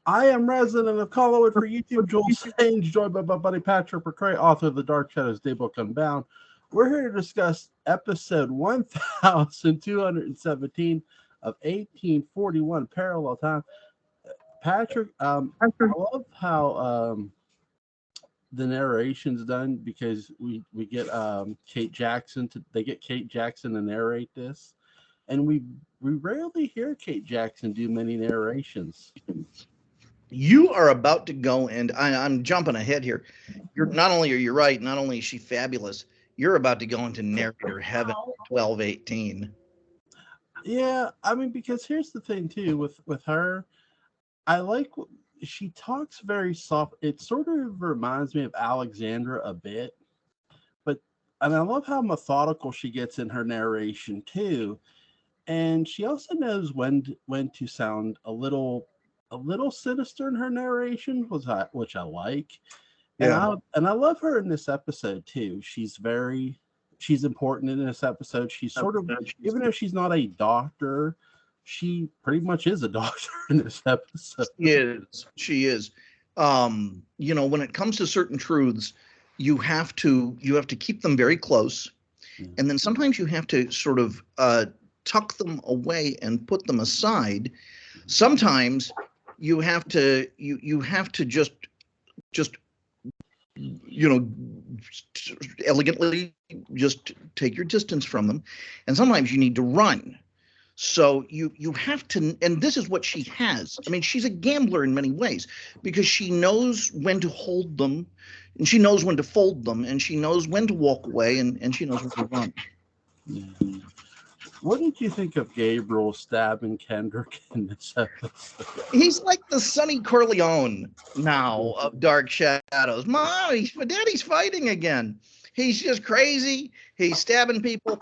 I am resident of Collinwood for YouTube, Joel Sange, joined by my buddy Patrick McCray, author of the Dark Shadows Daybook Unbound. We're here to discuss episode 1217 of 1841 Parallel Time. Patrick, I love how the narration's done because we get Kate Jackson to narrate this, and we rarely hear Kate Jackson do many narrations. You are about to go, and I'm jumping ahead here. You're not only are you right, not only is she fabulous, you're about to go into narrator heaven. 1218. Yeah, I mean, because here's the thing too with her, I like she talks very soft. It sort of reminds me of Alexandra a bit, and I love how methodical she gets in her narration too. And she also knows when to sound a little sinister in her narration, which I like. Yeah. And I love her in this episode too. She's important in this episode. She's sort of, even if she's not a doctor, she pretty much is a doctor in this episode. She is. When it comes to certain truths, you have to keep them very close, and then sometimes you have to sort of tuck them away and put them aside. Sometimes you have to just elegantly just take your distance from them, and sometimes you need to run. So you have to, and this is what she has. I mean, she's a gambler in many ways because she knows when to hold them, and she knows when to fold them, and she knows when to walk away, and she knows when to run. Yeah. What did you think of Gabriel stabbing Kendrick in this episode? He's like the Sonny Corleone now of Dark Shadows. My daddy's fighting again. He's just crazy. He's stabbing people.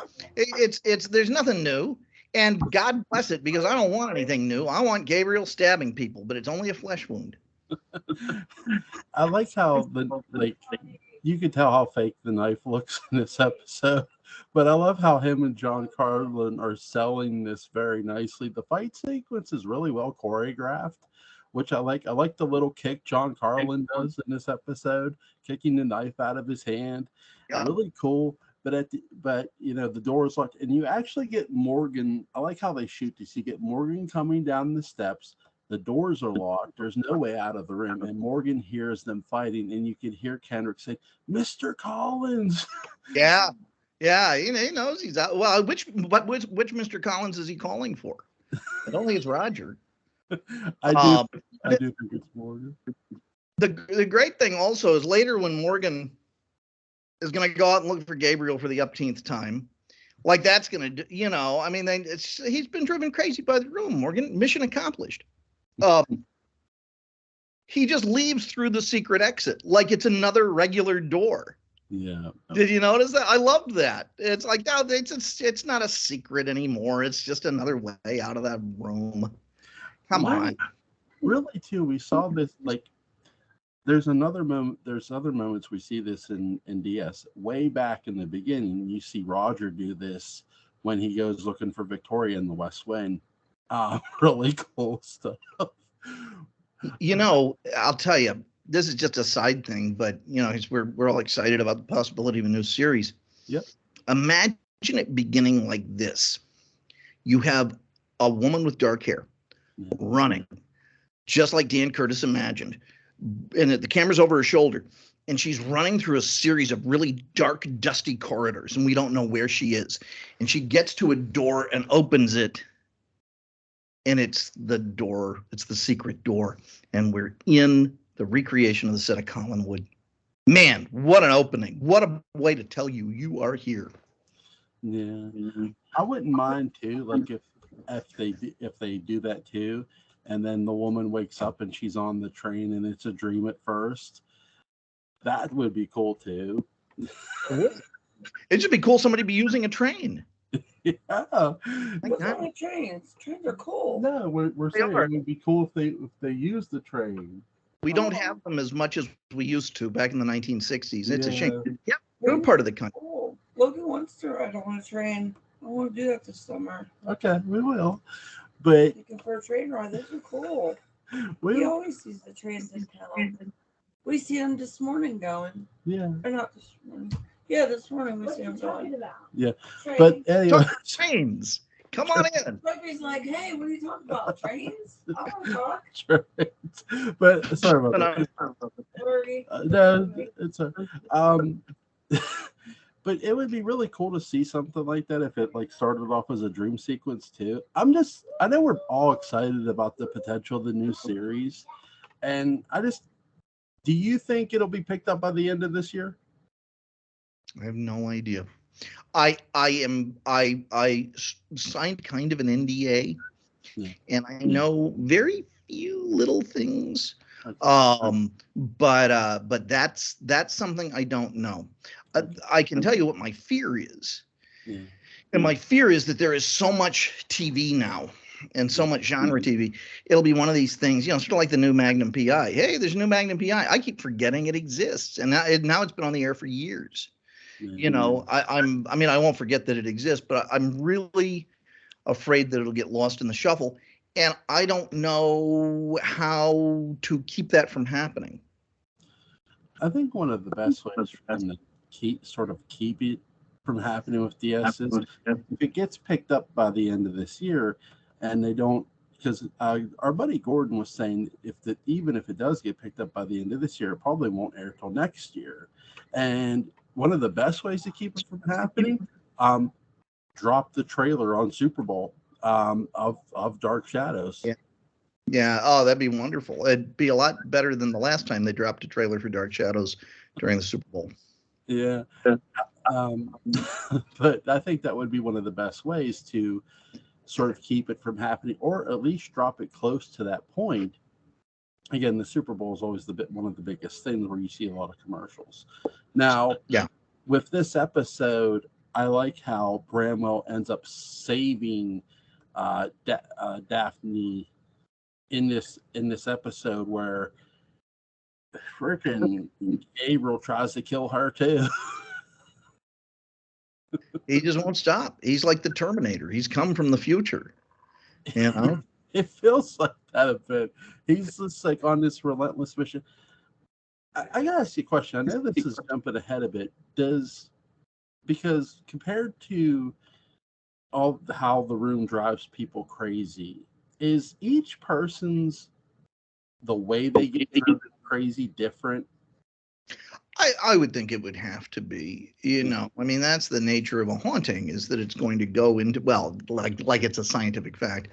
There's nothing new. And God bless it, because I don't want anything new. I want Gabriel stabbing people, but it's only a flesh wound. I like how you can tell how fake the knife looks in this episode, but I love how him and John Carlin are selling this very nicely. The fight sequence is really well choreographed, which I like. I like the little kick John Carlin does in this episode, kicking the knife out of his hand. Yeah. Really cool. But the door is locked, and you actually get Morgan. I like how they shoot this. You get Morgan coming down the steps. The doors are locked. There's no way out of the room, and Morgan hears them fighting, and you can hear Kendrick say, "Mr. Collins." Yeah, he knows he's out. Well, which Mr. Collins is he calling for? I don't think it's Roger. I do think it's Morgan. The great thing also is later when Morgan is going to go out and look for Gabriel for the upteenth time. Like that's going to, he's been driven crazy by the room. Morgan, mission accomplished. He just leaves through the secret exit like it's another regular door. Yeah. Did you notice that? I loved that. It's like, no, it's not a secret anymore. It's just another way out of that room. Come on. Really, too, we saw this, there's other moments we see this in DS. Way back in the beginning, you see Roger do this when he goes looking for Victoria in the West Wing. Really cool stuff. I'll tell you, this is just a side thing, but we're all excited about the possibility of a new series. Yep. Imagine it beginning like this. You have a woman with dark hair running, just like Dan Curtis imagined. And the camera's over her shoulder, and she's running through a series of really dark, dusty corridors, and we don't know where she is. And she gets to a door and opens it, and it's the door. It's the secret door, and we're in the recreation of the set of Collinwood. Man, what an opening. What a way to tell you are here. Yeah. Mm-hmm. I wouldn't mind, too, if they do that, too. And then the woman wakes up and she's on the train and it's a dream at first. That would be cool too. It'd just be cool somebody be using a train. Yeah. What's wrong with trains? Trains are cool. No, we're saying it would be cool if they use the train. We don't have them as much as we used to back in the 1960s. It's a shame. Yep, we're part of the country. Cool. Logan wants to ride on a train. I want to do that this summer. Okay, we will. But Looking for a train ride. Those are cool. we He always sees the trains in town. We see them this morning going. yeah. Or not this morning. Yeah, this morning we see them going. Yeah. Trains. But anyway, Trains. Come on in. Rugby's like, hey, what are you talking about? Trains? I want to talk. but sorry about that. Sorry. No, it's a but it would be really cool to see something like that if it like started off as a dream sequence too. I know we're all excited about the potential of the new series, and do you think it'll be picked up by the end of this year? I have no idea. I signed kind of an NDA, and I know very few little things. But that's something I don't know. I can tell you what my fear is. Yeah. And my fear is that there is so much TV now and so much genre TV. It'll be one of these things, sort of like the new Magnum PI. Hey, there's a new Magnum PI. I keep forgetting it exists. And now it's been on the air for years. I won't forget that it exists, but I'm really afraid that it'll get lost in the shuffle. And I don't know how to keep that from happening. I think one of the best ways for them to keep it from happening with DS is if it gets picked up by the end of this year, and they don't, because our buddy Gordon was saying even if it does get picked up by the end of this year, it probably won't air till next year. And one of the best ways to keep it from happening, drop the trailer on Super Bowl of Dark Shadows. Yeah. Oh, that'd be wonderful. It'd be a lot better than the last time they dropped a trailer for Dark Shadows during the Super Bowl. Yeah. But I think that would be one of the best ways to sort of keep it from happening, or at least drop it close to that point. Again, the Super Bowl is always one of the biggest things where you see a lot of commercials. Now, with this episode, I like how Bramwell ends up saving Daphne in this episode, where freaking Gabriel tries to kill her too. He just won't stop. He's like the Terminator. He's come from the future. It feels like that a bit. He's just like on this relentless mission. I gotta ask you a question. I know this is jumping ahead a bit. Because compared to how the room drives people crazy, is each person's the way they get crazy different? I would think it would have to be, that's the nature of a haunting, is that it's going to go into, like it's a scientific fact.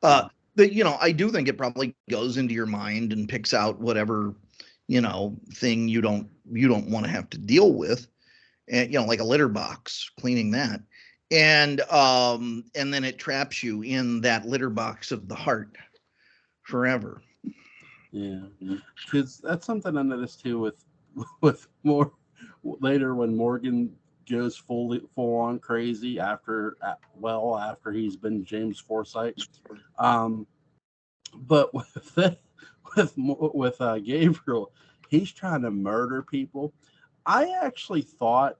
I do think it probably goes into your mind and picks out whatever, thing you don't want to have to deal with. And, like a litter box, cleaning that. And then it traps you in that litter box of the heart forever. Yeah. Because that's something I noticed too with more later when Morgan goes full on crazy after he's been James Forsythe. But with Gabriel, he's trying to murder people. I actually thought,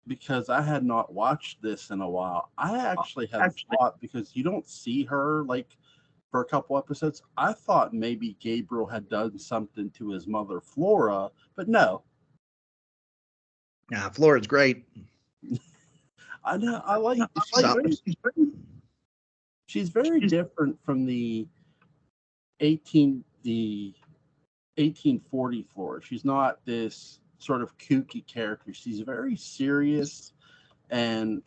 because I had not watched this in a while, I actually had thought, because you don't see her for a couple episodes, I thought maybe Gabriel had done something to his mother Flora, but no. Yeah, Flora's great. I know. I like. She's very different from the 1840 Flora. She's not this sort of kooky character. She's very serious, and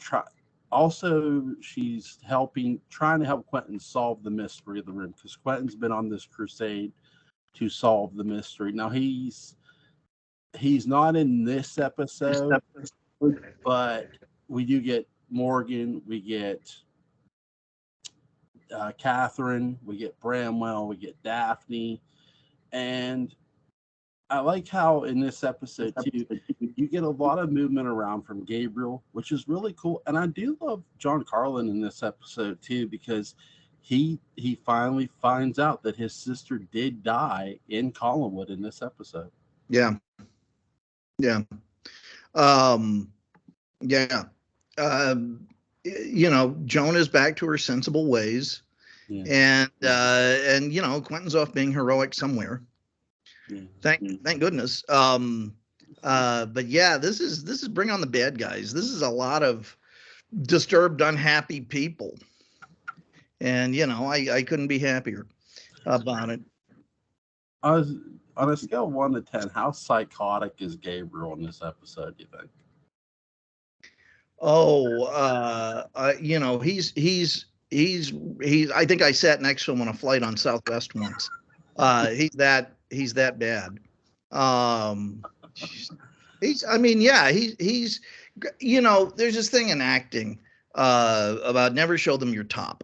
also she's trying to help Quentin solve the mystery of the room, because Quentin's been on this crusade to solve the mystery. Now he's not in this episode, but we do get Morgan, we get Catherine, we get Bramwell, we get Daphne, and I like how in this episode too, you get a lot of movement around from Gabriel, which is really cool. And I do love John Carlin in this episode too, because he finally finds out that his sister did die in Collinwood in this episode. Yeah. Joan is back to her sensible ways, and Quentin's off being heroic somewhere. Thank goodness. But yeah, this is bring on the bad guys. This is a lot of disturbed, unhappy people, and I couldn't be happier about it. On a scale of 1 to 10, how psychotic is Gabriel in this episode, do you think? He's I think I sat next to him on a flight on Southwest once. He's that bad. He's there's this thing in acting about never show them your top.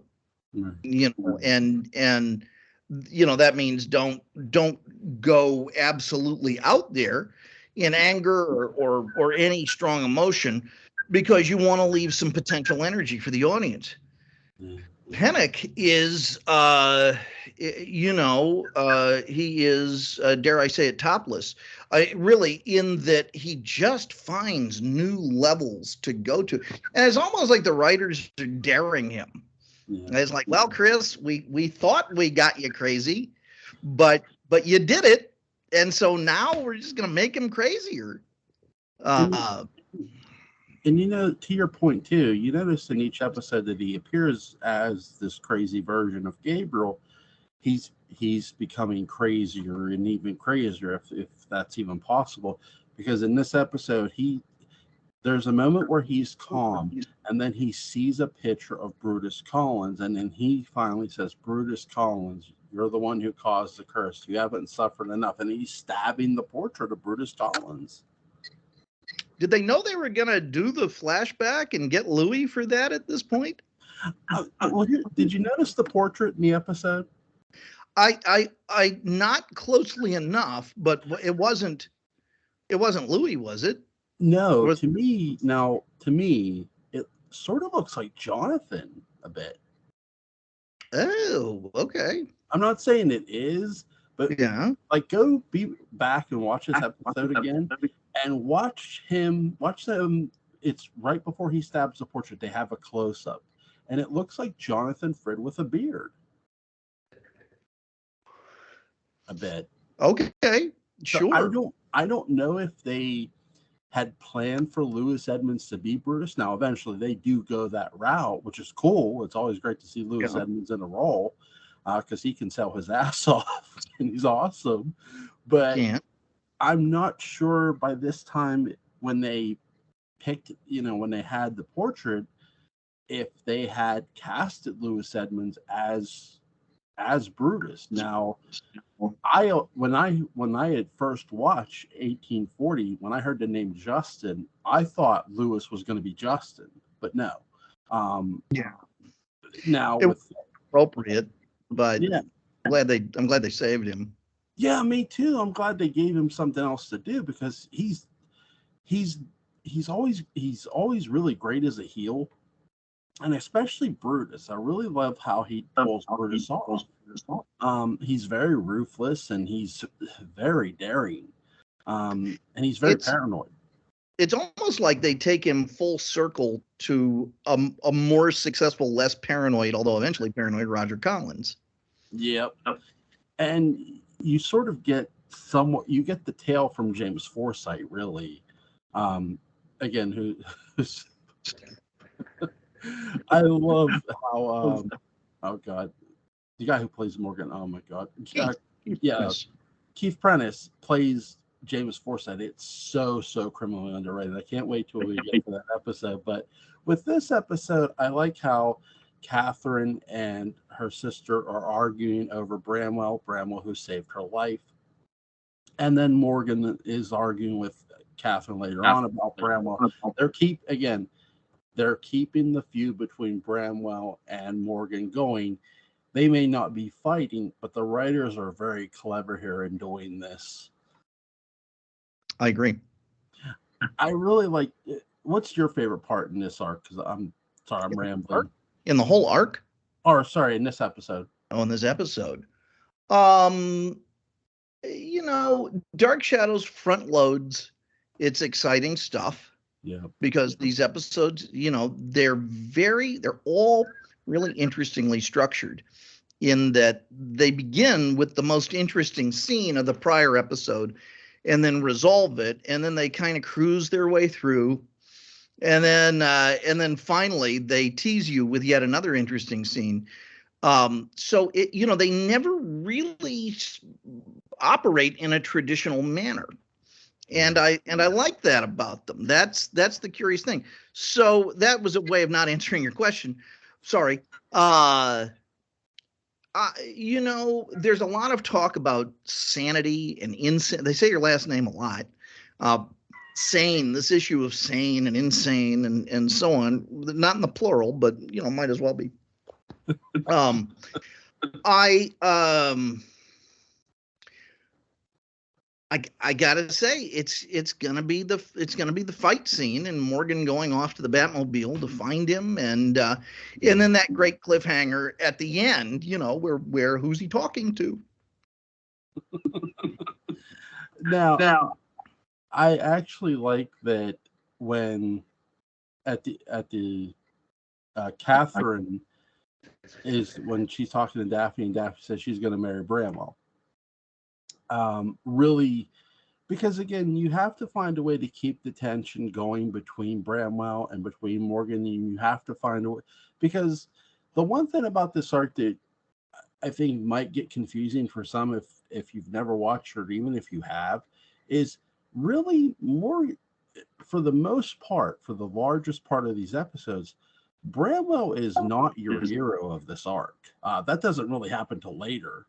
And that means don't go absolutely out there in anger or any strong emotion, because you want to leave some potential energy for the audience. Pennock is, he is, dare I say it, topless. Really, in that he just finds new levels to go to. And it's almost like the writers are daring him. And it's like, well, Chris, we thought we got you crazy, but you did it. And so now we're just going to make him crazier. And to your point too, you notice in each episode that he appears as this crazy version of Gabriel. He's becoming crazier and even crazier, if that's even possible. Because in this episode, there's a moment where he's calm, and then he sees a picture of Brutus Collins, and then he finally says, "Brutus Collins, you're the one who caused the curse. You haven't suffered enough." And he's stabbing the portrait of Brutus Collins. Did they know they were going to do the flashback and get Louis for that at this point? Did you notice the portrait in the episode? I not closely enough, but it wasn't Louis, was it? No, to me, it sort of looks like Jonathan a bit. Oh, okay. I'm not saying it is, but yeah, go back and watch this episode again. And watch them. It's right before he stabs the portrait. They have a close up, and it looks like Jonathan Frid with a beard. A bit. Okay, sure. So I don't know if they had planned for Louis Edmonds to be Brutus. Now, eventually, they do go that route, which is cool. It's always great to see Louis Edmonds in a role, because he can sell his ass off, and he's awesome. But I'm not sure by this time, when they picked, when they had the portrait, if they had casted Louis Edmonds as Brutus. Now, when I had first watched 1840, when I heard the name Justin, I thought Louis was going to be Justin, but no. Now it was appropriate, but I'm glad they saved him. Yeah, me too. I'm glad they gave him something else to do, because he's always really great as a heel, and especially Brutus. I really love how he pulls Brutus off. He's very ruthless, and he's very daring, and he's very paranoid. It's almost like they take him full circle to a more successful, less paranoid, although eventually paranoid, Roger Collins. Yep, and you sort of get you get the tale from James Forsythe, really. Again, who's I love how oh god, the guy who plays Morgan. Oh my god, Keith Prentice plays James Forsythe. It's so criminally underrated. I can't wait till we get to that episode. But with this episode, I like how Catherine and her sister are arguing over Bramwell, who saved her life. And then Morgan is arguing with Catherine later on about Bramwell. They're keeping the feud between Bramwell and Morgan going. They may not be fighting, but the writers are very clever here in doing this. I agree. I really like it. What's your favorite part in this arc? Because I'm rambling. In the whole arc? Or sorry, in this episode. Oh, in this episode. Dark Shadows front loads its exciting stuff. Yeah. because these episodes, they're all really interestingly structured in that they begin with the most interesting scene of the prior episode and then resolve it, and then they kind of cruise their way through, and then finally they tease you with yet another interesting scene. So they never really operate in a traditional manner. And I like that about them. That's the curious thing. So that was a way of not answering your question. Sorry. There's a lot of talk about sanity and insane. They say your last name a lot. Sane, this issue of sane and insane and so on, not in the plural, but might as well be. I gotta say it's gonna be the fight scene and Morgan going off to the Batmobile to find him, and then that great cliffhanger at the end, where who's he talking to? Now, I actually like that when at the Catherine is when she's talking to Daphne, and Daphne says she's going to marry Bramwell. Really, because again, you have to find a way to keep the tension going between Bramwell and between Morgan. And you have to find a way, because the one thing about this arc that I think might get confusing for some if you've never watched or even if you have, is really more, for the most part, for the largest part of these episodes, Bramwell is not your hero of this arc. That doesn't really happen till later.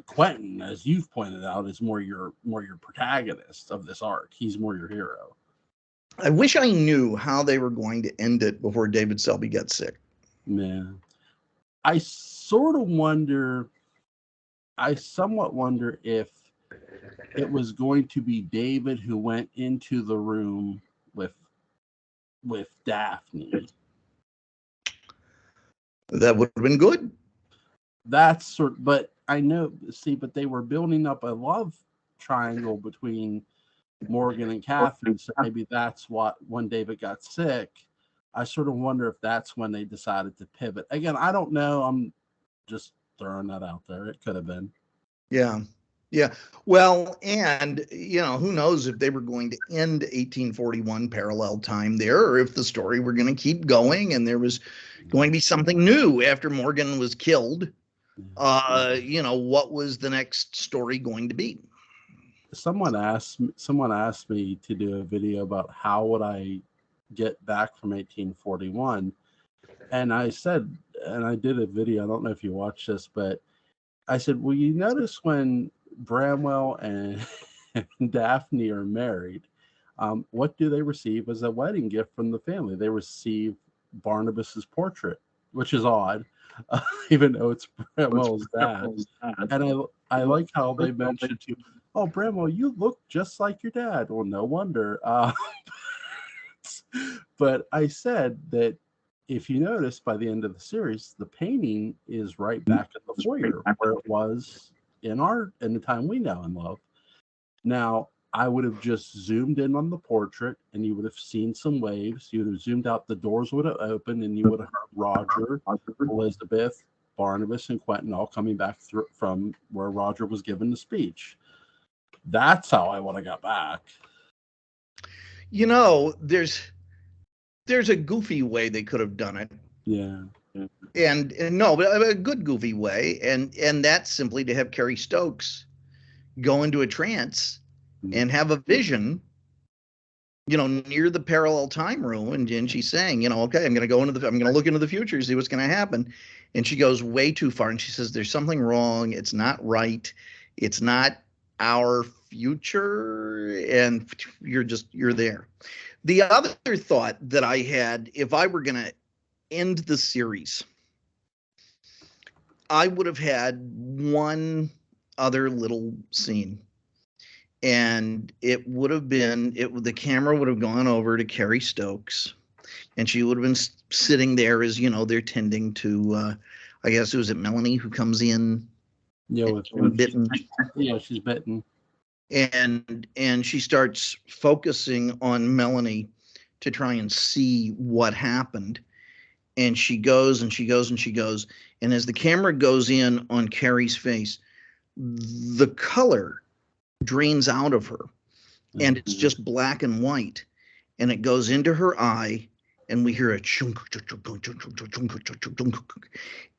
Quentin, as you've pointed out, is more your protagonist of this arc. He's more your hero. I wish I knew how they were going to end it before David Selby got sick. Man, I somewhat wonder if it was going to be David who went into the room with Daphne. That would have been good. But I know, but they were building up a love triangle between Morgan and Catherine, so maybe that's what, when David got sick, I sort of wonder if that's when they decided to pivot. Again, I don't know. I'm just throwing that out there. It could have been. Yeah. Well, and who knows if they were going to end 1841 parallel time there, or if the story were going to keep going and there was going to be something new after Morgan was killed. What was the next story going to be? Someone asked me to do a video about how would I get back from 1841, and I said, and I did a video, I don't know if you watched this, but I said, well, you notice when Bramwell and Daphne are married, what do they receive as a wedding gift from the family? They receive Barnabas's portrait, which is odd, even though it's Bramwell's dad. And I like how they mentioned to, oh, Bramwell, you look just like your dad. Well, no wonder. But I said that if you notice, by the end of the series, the painting is right back at the foyer where it was in the time we know and love. Now, I would have just zoomed in on the portrait, and you would have seen some waves. You would have zoomed out, the doors would have opened, and you would have heard Roger, Elizabeth, Barnabas, and Quentin all coming back through from where Roger was given the speech. That's how I would have got back. There's a goofy way they could have done it. Yeah. And no, but a good goofy way, and that's simply to have Carrie Stokes go into a trance and have a vision, near the parallel time room, and she's saying, okay, I'm going to look into the future, see what's going to happen, and she goes way too far, and she says, there's something wrong, it's not right, it's not our future, and you're there. The other thought that I had, if I were going to end the series, I would have had one other little scene, and it would have been, the camera would have gone over to Carrie Stokes, and she would have been sitting there as, they're tending to, I guess, was it Melanie who comes in? Yeah, bitten. She's bitten. And she starts focusing on Melanie to try and see what happened. And she goes and she goes and she goes. And as the camera goes in on Carrie's face, the color drains out of her and it's just black and white. And it goes into her eye and we hear a chunk,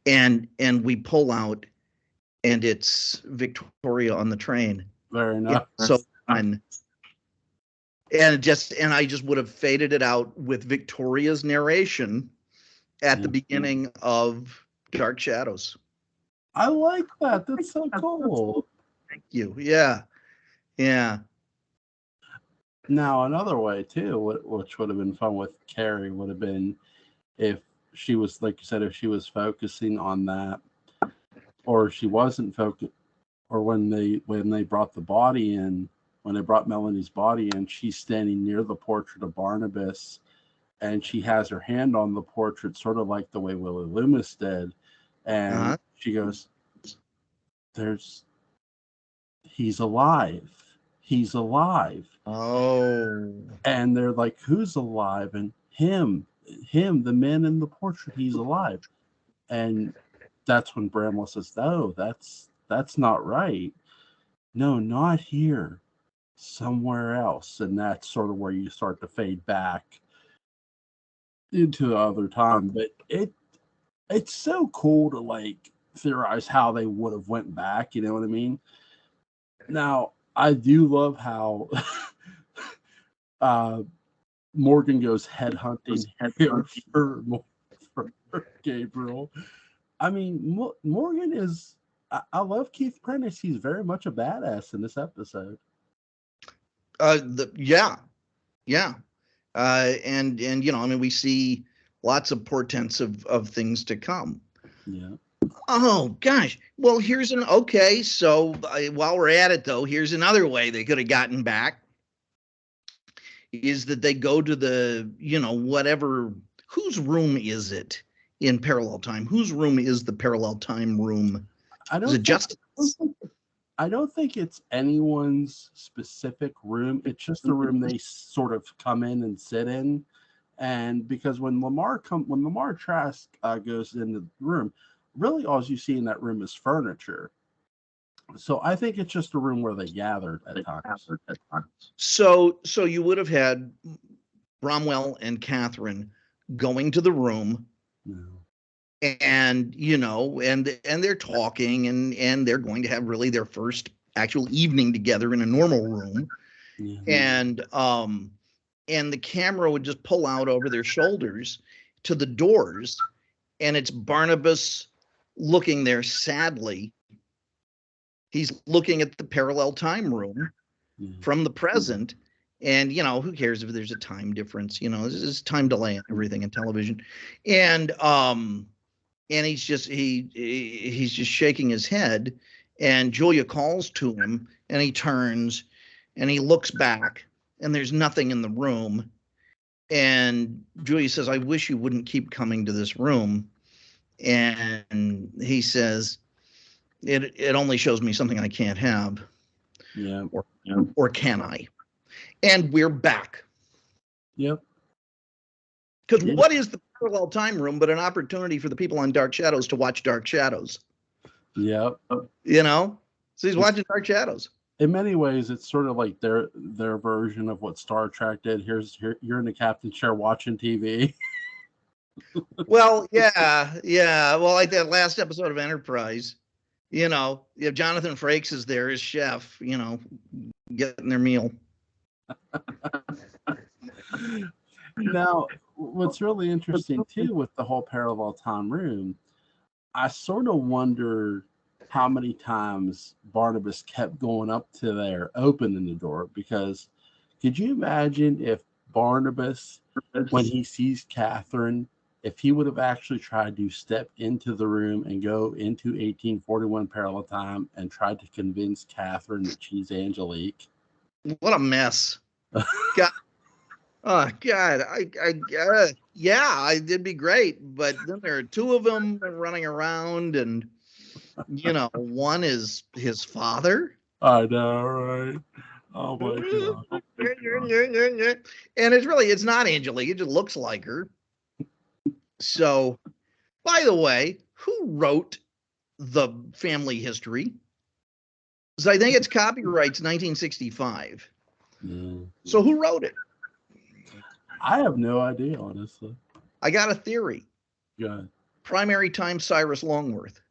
and we pull out and it's Victoria on the train. Very nice. It's so fun. And I just would have faded it out with Victoria's narration at the beginning of Dark Shadows. I like that. That's so cool. Thank you. Yeah. Yeah. Now, another way, too, which would have been fun with Carrie, would have been if she was, like you said, if she was focusing on that, or she wasn't focused, or when they brought the body in, when they brought Melanie's body in, she's standing near the portrait of Barnabas, and she has her hand on the portrait, sort of like the way Willie Loomis did, and she goes, he's alive. He's alive. Oh. And they're like, who's alive? And him, the man in the portrait, he's alive. And that's when Bramwell says, no, that's not right. No, not here. Somewhere else. And that's sort of where you start to fade back into the other time. But it's so cool to like theorize how they would have went back, you know what I mean? Now, I do love how Morgan goes headhunting for Gabriel. I mean, Morgan is. I love Keith Prentice. He's very much a badass in this episode. Yeah. And you know, I mean, we see lots of portents of things to come. Yeah. Oh gosh. Well, so while we're at it though, here's another way they could have gotten back is that they go to the, you know, whatever, whose room is it in parallel time? Whose room is the parallel time room? I don't think it's anyone's specific room. It's just the room they sort of come in and sit in. And because when Lamar Trask goes into the room, really all you see in that room is furniture. So I think it's just a room where they gathered at times. So you would have had Bromwell and Catherine going to the room, and you know, and they're talking, and they're going to have really their first actual evening together in a normal room, and the camera would just pull out over their shoulders to the doors, and it's Barnabas looking there sadly. He's looking at the parallel time room from the present. And, you know, who cares if there's a time difference? You know, this is time delay and everything in television. And he's just shaking his head. And Julia calls to him and he turns and he looks back and there's nothing in the room. And Julia says, I wish you wouldn't keep coming to this room. And he says, it only shows me something I can't have. Yeah. Or can I? And we're back. Yep. Because what is the parallel time room but an opportunity for the people on Dark Shadows to watch Dark Shadows? Yep. You know? So he's watching Dark Shadows. In many ways, it's sort of like their version of what Star Trek did. Here you're in the captain's chair watching TV. Well, yeah. Well, like that last episode of Enterprise, you know, if Jonathan Frakes is there as chef, you know, getting their meal. Now, what's really interesting too with the whole parallel time room, I sort of wonder how many times Barnabas kept going up to there, opening the door, because could you imagine if Barnabas, when he sees Catherine, if he would have actually tried to step into the room and go into 1841 parallel time and tried to convince Catherine that she's Angelique? What a mess. God. Oh God, it'd be great, but then there are two of them running around, and you know, one is his father. I know, right? Oh my god. And it's not Angelique. It just looks like her. So, by the way, who wrote the family history? So I think it's copyrights 1965. Yeah. So who wrote it? I have no idea, honestly. I got a theory. God. Primary time Cyrus Longworth.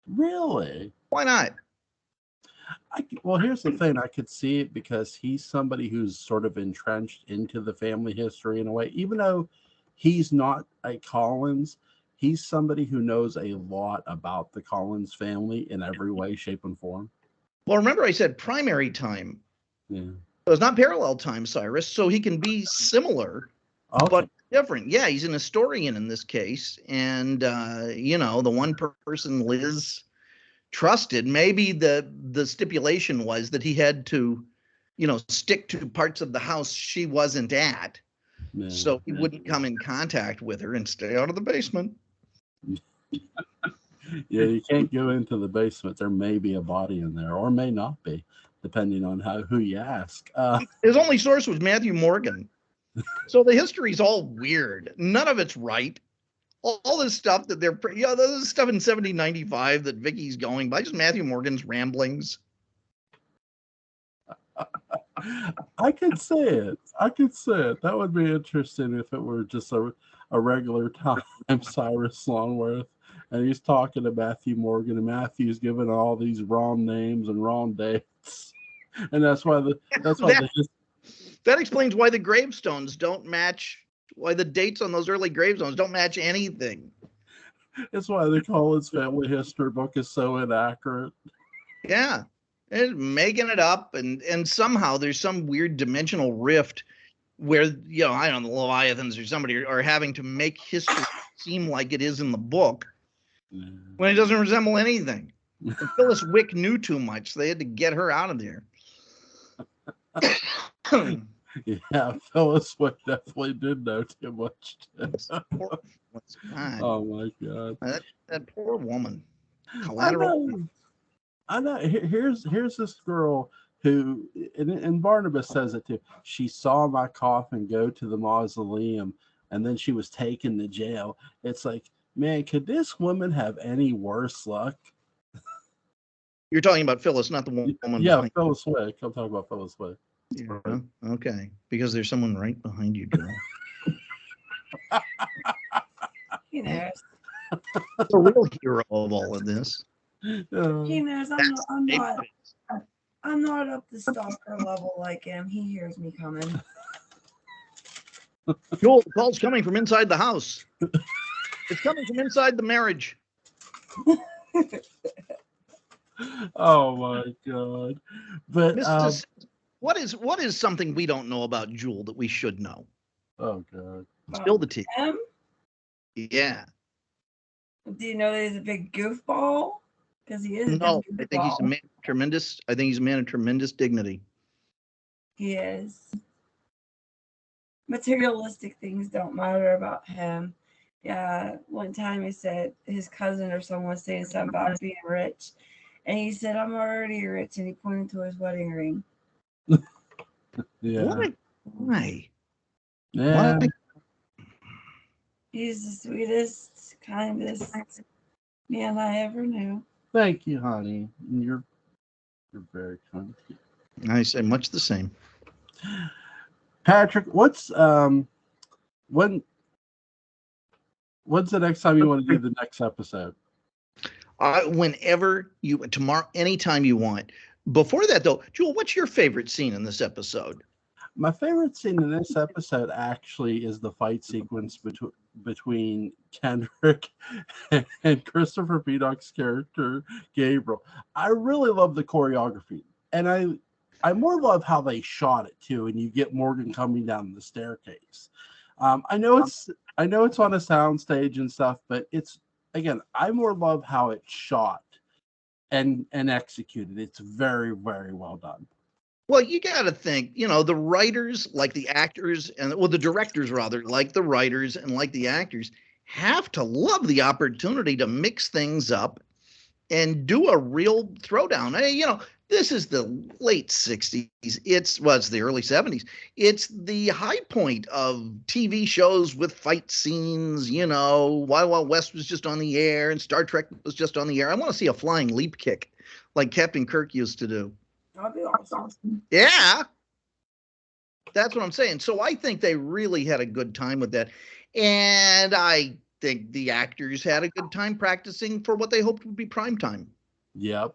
Really? Why not? Well, here's the thing. I could see it because he's somebody who's sort of entrenched into the family history in a way. Even though he's not a Collins, he's somebody who knows a lot about the Collins family in every way, shape, and form. Well, remember I said primary time. Yeah. So it's not parallel time Cyrus, so he can be similar, but different. Yeah, he's an historian in this case. And, the one person Liz trusted, maybe the stipulation was that he had to, stick to parts of the house she wasn't at. Yeah, so he wouldn't come in contact with her and stay out of the basement. Yeah, you can't go into the basement. There may be a body in there or may not be, depending on who you ask. His only source was Matthew Morgan. So the history's all weird. None of it's right. All this stuff that this stuff in 1795 that Vicky's going by, just Matthew Morgan's ramblings. I could say it. That would be interesting if it were just a regular time Cyrus Longworth, and he's talking to Matthew Morgan, and Matthew's giving all these wrong names and wrong dates, and that explains why the gravestones don't match. Why the dates on those early gravestones don't match anything. It's why the Collins family history book is so inaccurate. Yeah. And making it up, and somehow there's some weird dimensional rift where, I don't know, the Leviathans or somebody are having to make history seem like it is in the book when it doesn't resemble anything. And Phyllis Wick knew too much. So they had to get her out of there. Yeah, Phyllis Wick definitely did know too much. Oh my God. That poor woman. Collateral. I know. Here's this girl who, and Barnabas says it too. She saw my coffin go to the mausoleum, and then she was taken to jail. It's like, man, could this woman have any worse luck? You're talking about Phyllis, not the woman. Yeah, Phyllis Wick. I'm talking about Phyllis Wick. Yeah. Okay, because there's someone right behind you, Joel. He knows. The real hero of all of this. He knows I'm not up the stalker level like him. He hears me coming. Joel, the call's coming from inside the house. It's coming from inside the marriage. Oh my God! But what is something we don't know about Jewel that we should know? Oh God! Spill the tea. Him? Yeah. Do you know that he's a big goofball? Because he is. No, I think he's a man of tremendous. I think he's a man of tremendous dignity. He is. Materialistic things don't matter about him. Yeah, one time he said his cousin or someone was saying something about being rich, and he said, "I'm already rich," and he pointed to his wedding ring. Yeah. Why? Yeah. Why? He's the sweetest, kindest man I ever knew. Thank you, honey. You're very kind. I say much the same. Patrick, when's the next time you want to do the next episode? Whenever tomorrow, anytime you want. Before that, though, Jewel, what's your favorite scene in this episode? My favorite scene in this episode actually is the fight sequence between Kendrick and Christopher Peacock's character Gabriel. I really love the choreography, and I more love how they shot it too. And you get Morgan coming down the staircase. I know it's on a sound stage and stuff, but I more love how it's shot and executed. It's very, very well done. Well, you got to think, the writers, like the actors, the directors rather, like the writers and like the actors, have to love the opportunity to mix things up and do a real throwdown. This is the late 60s. It's the early 70s. It's the high point of TV shows with fight scenes. Wild Wild West was just on the air and Star Trek was just on the air. I want to see a flying leap kick like Captain Kirk used to do. That'd be awesome. Yeah. That's what I'm saying. So I think they really had a good time with that. And I think the actors had a good time practicing for what they hoped would be prime time. Yep.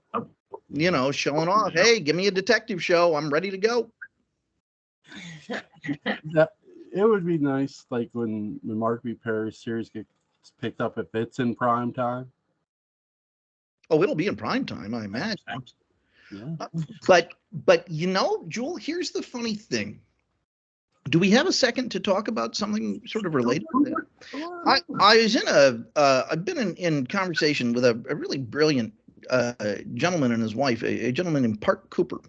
Showing off. Hey, give me a detective show. I'm ready to go. It would be nice, like when Mark B. Perry's series gets picked up, if it's in prime time. Oh, it'll be in prime time, I imagine. Yeah. But Jewel, here's the funny thing. Do we have a second to talk about something sort of related to that? I was I've been in conversation with a really brilliant gentleman and his wife, a gentleman named Park Cooper.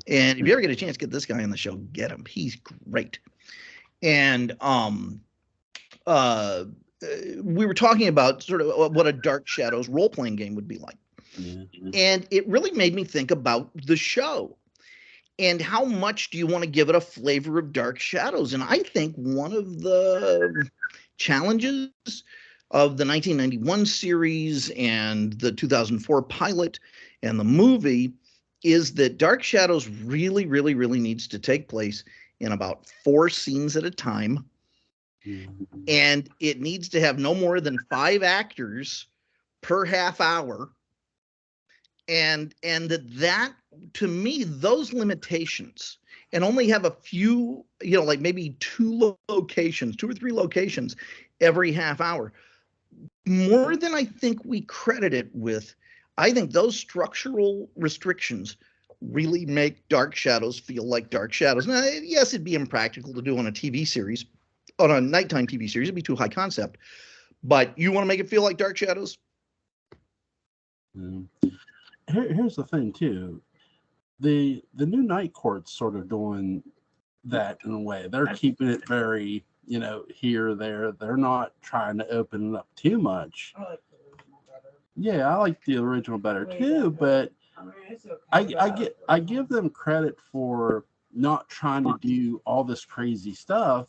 And if you ever get a chance to get this guy on the show, get him. He's great. And we were talking about sort of what a Dark Shadows role-playing game would be like. Mm-hmm. And it really made me think about the show. And how much do you want to give it a flavor of Dark Shadows? And I think one of the challenges of the 1991 series and the 2004 pilot and the movie is that Dark Shadows really, really, really needs to take place in about 4 scenes at a time. Mm-hmm. And it needs to have no more than 5 actors per half hour. And that to me, those limitations, and only have a few, like maybe 2 locations, 2 or 3 locations every half hour, more than I think we credit it with. I think those structural restrictions really make Dark Shadows feel like Dark Shadows. Now, yes, it'd be impractical to do on a TV series, on a nighttime TV series. It'd be too high concept. But you want to make it feel like Dark Shadows? Here's the thing too, the new Night Court's sort of doing that in a way. They're keeping it very, here, there. They're not trying to open it up too much. I like the original better. Yeah, I like the original better Way too, better. but I mean, it's okay, I give them credit for not trying to do all this crazy stuff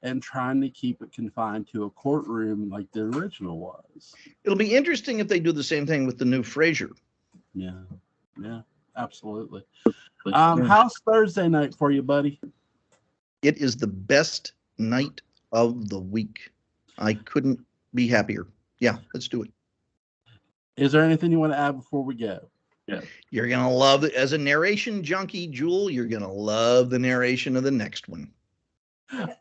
and trying to keep it confined to a courtroom like the original was. It'll be interesting if they do the same thing with the new Frasier. Yeah, absolutely. How's Thursday night for you, buddy? It is the best night of the week. I couldn't be happier. Yeah, let's do it. Is there anything you want to add before we go? Yeah. You're going to love it. As a narration junkie, Jewel, you're going to love the narration of the next one.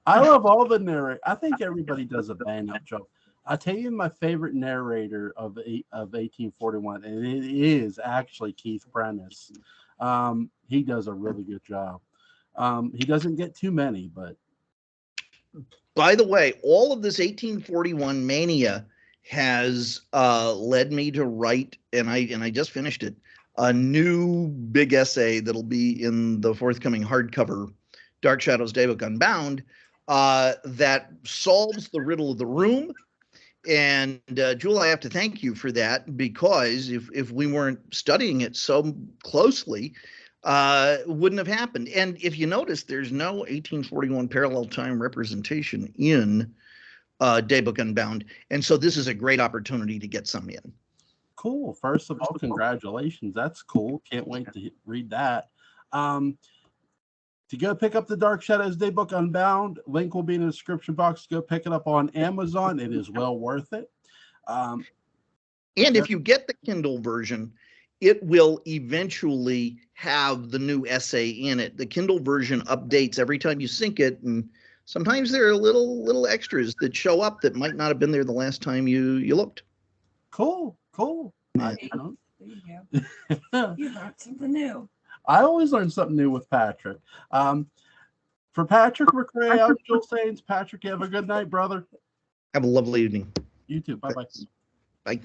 I love all the narration. I think everybody does a bang-up job. I'll tell you my favorite narrator of 1841, and it is actually Keith Prentice. He does a really good job. He doesn't get too many, but. By the way, all of this 1841 mania has led me to write, and I just finished it, a new big essay that'll be in the forthcoming hardcover Dark Shadows Daybook Unbound that solves the riddle of the room. And Jewel, I have to thank you for that, because if we weren't studying it so closely, it wouldn't have happened. And if you notice, there's no 1841 parallel time representation in Daybook Unbound. And so this is a great opportunity to get some in. Cool. First of all, congratulations. That's cool. Can't wait to read that. To go pick up the Dark Shadows Daybook Unbound, link will be in the description box. Go pick it up on Amazon. It is well worth it. And if you get the Kindle version, it will eventually have the new essay in it. The Kindle version updates every time you sync it, and sometimes there are little extras that show up that might not have been there the last time you looked. Cool. There you go. You learned something new. I always learn something new with Patrick. For Patrick McCray, I'm Joel Sains. Patrick, you have a good night, brother. Have a lovely evening. You too. Bye-bye. Bye.